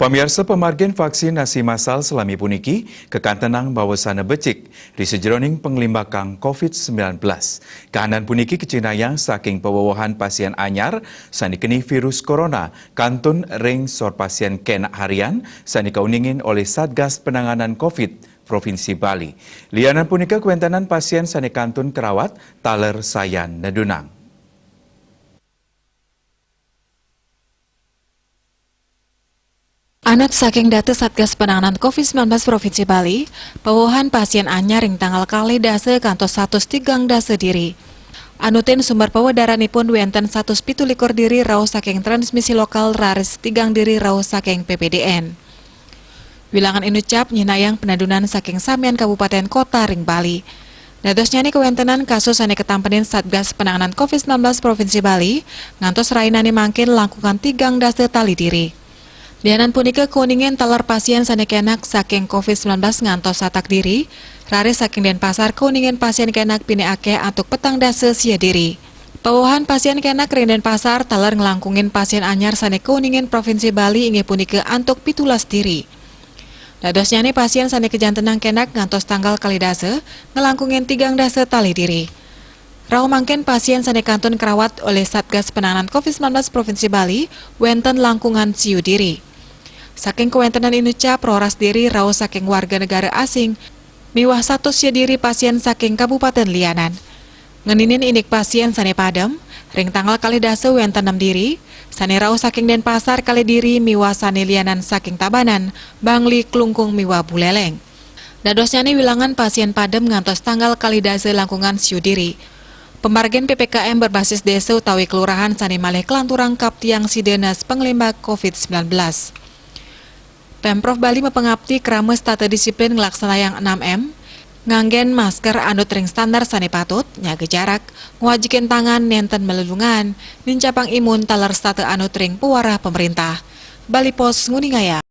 Pamirsa pemargin vaksinasi massal selami puniki kekantenang bawasana becik di sejeroning penglimbakang COVID-19. Kahanan puniki kecinayang saking pewawahan pasien anyar sanikeni virus corona kantun ring sor pasien kenak harian sanikauningin oleh Satgas Penanganan COVID Provinsi Bali. Lianan punika kuentanan pasien sanikantun kerawat taler sayan nedunang. Anut saking data Satgas Penanganan COVID-19 Provinsi Bali, pewawahan pasien anyar ing tanggal kali dase kantos 103 dase diri. Anutin sumber pewedaranipun wenten 117 diri rau saking transmisi lokal raris 3 diri rau saking PPDN. Wilangan inucap nyinayang penadunan saking samian kabupaten kota ring Bali. Dadosnya ni kewentenan kasus ane ketampenin Satgas Penanganan COVID-19 Provinsi Bali, ngantos rainani mangkin langkungan 3 dase tali diri. Lianan punika kuningan talar pasien sanekenak saking COVID-19 ngantos satak diri, raris saking Denpasar kuningan pasien kenak pineake antuk petang dase sia diri. Pewawahan pasien kenak ring Denpasar talar ngelangkungin pasien anyar sane kuningan Provinsi Bali inge punika antuk 17 diri. Dadosnya ni pasien sane kejantenang kenak ngantos tanggal kali dase ngelangkungin 3 dase tali diri. Rau mangken pasien sane kantun kerawat oleh Satgas Penanganan COVID-19 Provinsi Bali wenten langkungan siu diri. Saking kewentenan inucap roras diri rau saking warga negara asing, miwah 100 diri pasien saking Kabupaten Lianan. Ngeninin inik pasien sane padem, ring tanggal kali dase wenten 6 diri, sane rau saking Denpasar kali diri miwah sane Lianan saking Tabanan, Bangli Klungkung miwah Buleleng. Dadosnya ni wilangan pasien padem ngantos tanggal kali dase langkungan siu diri. Pemargen PPKM berbasis desa utawi kelurahan sane malih kelanturang kap tiang sidenas penglimbak COVID-19. Pemprov Bali mepengabdi krames tata disiplin ngelaksanayang 6M, nganggen masker anut ring standar sane patut, nyaga jarak, ngwajikin tangan nenten melelungan, nincapang imun talar stata anut ring pewarah pemerintah. Bali Pos Nguningaya.